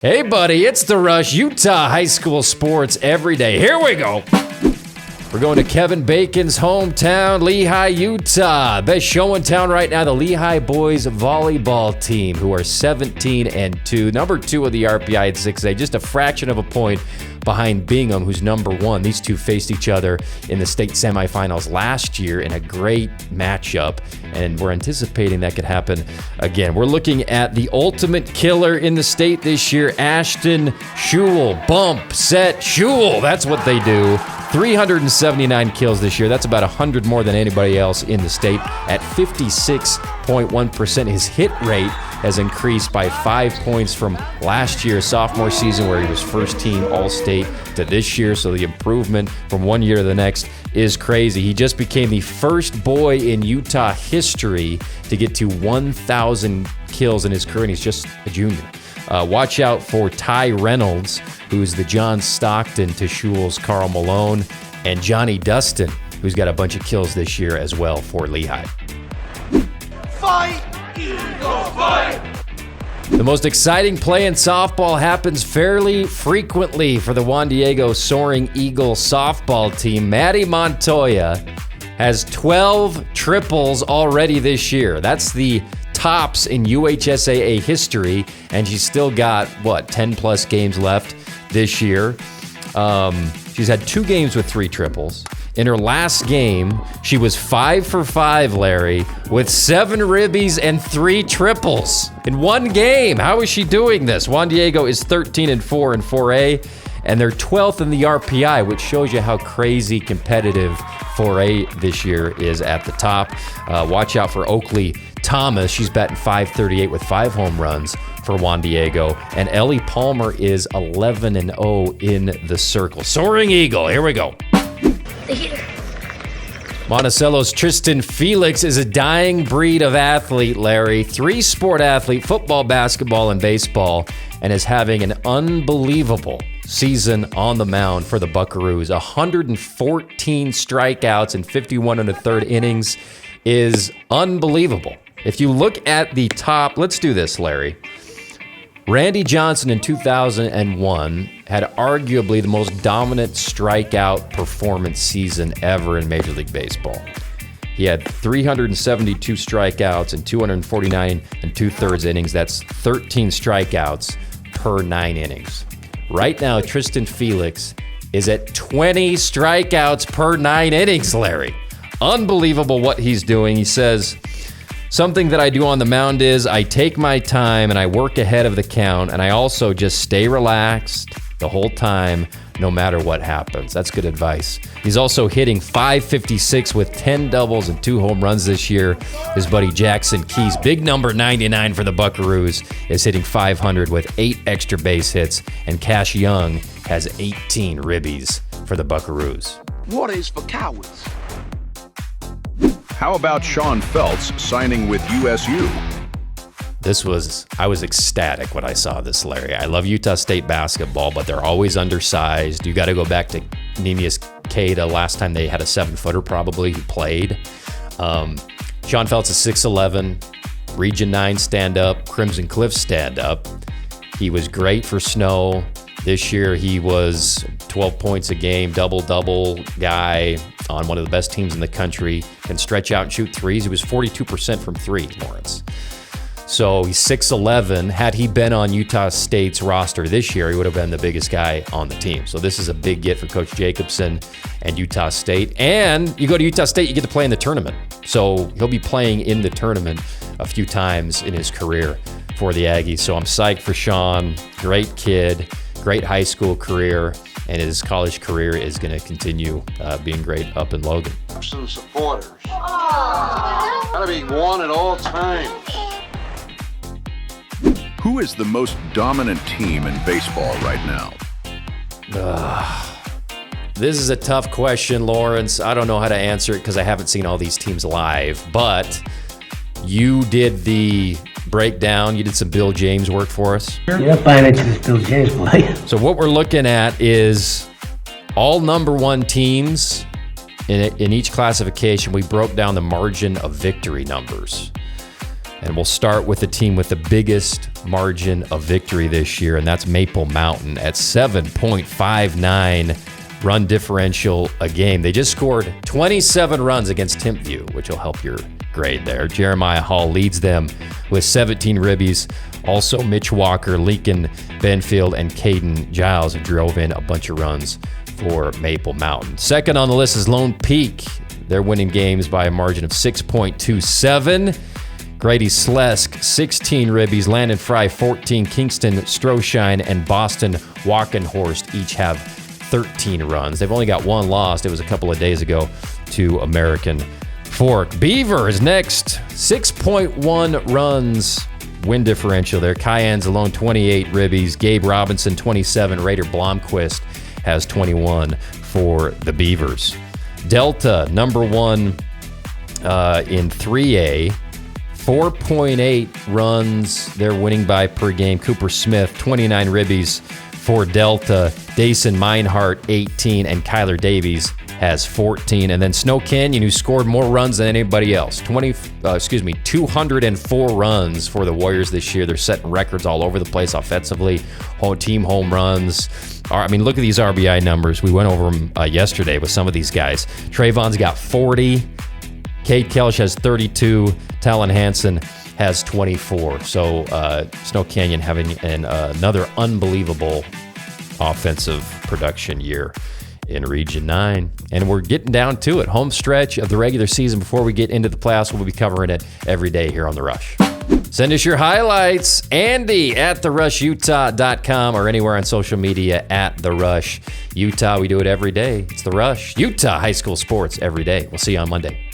Hey, buddy, it's The Rush, Utah high school sports every day. Here we go. We're going to Kevin Bacon's hometown, Lehi, Utah. Best show in town right now, the Lehi boys volleyball team, who are 17-2. Number 2 of the RPI at 6A, just a fraction of a point behind Bingham, who's number 1. These two faced each other in the state semifinals last year in a great matchup, and we're anticipating that could happen again. We're looking at the ultimate killer in the state this year, Ashton Shewell. Bump, set, Shewell. That's what they do. 379 kills this year. That's about 100 more than anybody else in the state at 56.1%. His hit rate has increased by 5 points from last year's sophomore season, where he was first team All-State, to this year. So the improvement from one year to the next is crazy. He just became the first boy in Utah history to get to 1,000 kills in his career, and he's just a junior. Watch out for Ty Reynolds, who's the John Stockton to Shewell's Carl Malone, and Johnny Dustin, who's got a bunch of kills this year as well for Lehi. Fight, Eagle, fight! The most exciting play in softball happens fairly frequently for the Juan Diego Soaring Eagle softball team. Mattie Montoya has 12 triples already this year. That's the tops in UHSAA history, and she's still got, 10-plus games left this year. She's had 2 games with 3 triples. In her last game, she was 5 for 5, Larry, with 7 ribbies and 3 triples in one game. How is she doing this? Juan Diego is 13-4 in 4A, and they're 12th in the RPI, which shows you how crazy competitive 4A this year is at the top. Watch out for Oakley Thomas. She's batting .538 with 5 home runs for Juan Diego. And Ellie Palmer is 11-0 in the circle. Soaring Eagle, here we go. The heater. Monticello's Triston Felix is a dying breed of athlete, Larry. 3-sport athlete, football, basketball, and baseball, and is having an unbelievable season on the mound for the Buckaroos. 114 strikeouts and 51 1/3 innings is unbelievable. If you look at the top, let's do this, Larry. Randy Johnson in 2001 had arguably the most dominant strikeout performance season ever in Major League Baseball. He had 372 strikeouts and 249 2/3 innings. That's 13 strikeouts per 9 innings. Right now, Triston Felix is at 20 strikeouts per 9 innings, Larry. Unbelievable what he's doing. He says, something that I do on the mound is I take my time and I work ahead of the count, and I also just stay relaxed the whole time, no matter what happens. That's good advice. He's also hitting .556 with 10 doubles and 2 home runs this year. His buddy Jackson Keys, big number 99 for the Buckaroos, is hitting .500 with 8 extra base hits, and Cash Young has 18 ribbies for the Buckaroos. Water is for cowards. How about Sean Feltz signing with USU? I was ecstatic when I saw this, Larry. I love Utah State basketball, but they're always undersized. You got to go back to Nemius Queta last time they had a 7-footer probably who played. Sean Feltz is 6'11", Region 9 stand-up, Crimson Cliff stand-up. He was great for Snow. This year he was 12 points a game, double-double guy on one of the best teams in the country, can stretch out and shoot threes. He was 42% from 3, Lawrence. So he's 6'11". Had he been on Utah State's roster this year, he would have been the biggest guy on the team. So this is a big get for Coach Jacobson and Utah State. And you go to Utah State, you get to play in the tournament. So he'll be playing in the tournament a few times in his career for the Aggies. So I'm psyched for Sean. Great kid, great high school career, and his college career is going to continue being great up in Logan. Some supporters. Gotta be one at all times. Who is the most dominant team in baseball right now? This is a tough question, Lawrence. I don't know how to answer it because I haven't seen all these teams live, but you did the breakdown. You did some Bill James work for us. Yeah, fine into this Bill James play. So what we're looking at is all number 1 teams in each classification. We broke down the margin of victory numbers. And we'll start with the team with the biggest margin of victory this year, and that's Maple Mountain at 7.59 run differential a game. They just scored 27 runs against Timpview, which will help your grade there. Jeremiah Hall leads them with 17 ribbies. Also, Mitch Walker, Lincoln Benfield, and Caden Giles drove in a bunch of runs for Maple Mountain. Second on the list is Lone Peak. They're winning games by a margin of 6.27. Grady Slesk, 16 ribbies. Landon Fry, 14. Kingston Stroshine and Boston Walkenhorst each have 13 runs. They've only got one loss. It was a couple of days ago to American Fork. Beaver is next. 6.1 runs win differential there. Cayenne's alone, 28 ribbies. Gabe Robinson, 27. Raider Blomquist has 21 for the Beavers. Delta, number one in 3A. 4.8 runs they're winning by per game. Cooper Smith, 29 ribbies for Delta. Dason Meinhardt, 18, and Kyler Davies has 14. And then Snow Canyon, who scored more runs than anybody else. 204 runs for the Warriors this year. They're setting records all over the place offensively. Team home runs. I mean, look at these RBI numbers. We went over them yesterday with some of these guys. Trayvon's got 40. Cade Kelch has 32. Talon Hansen has 24. So Snow Canyon having another unbelievable offensive production year in Region 9. And we're getting down to it. Home stretch of the regular season before we get into the playoffs. We'll be covering it every day here on The Rush. Send us your highlights. Andy at TheRushUtah.com or anywhere on social media at The Rush Utah. We do it every day. It's The Rush. Utah High School Sports every day. We'll see you on Monday.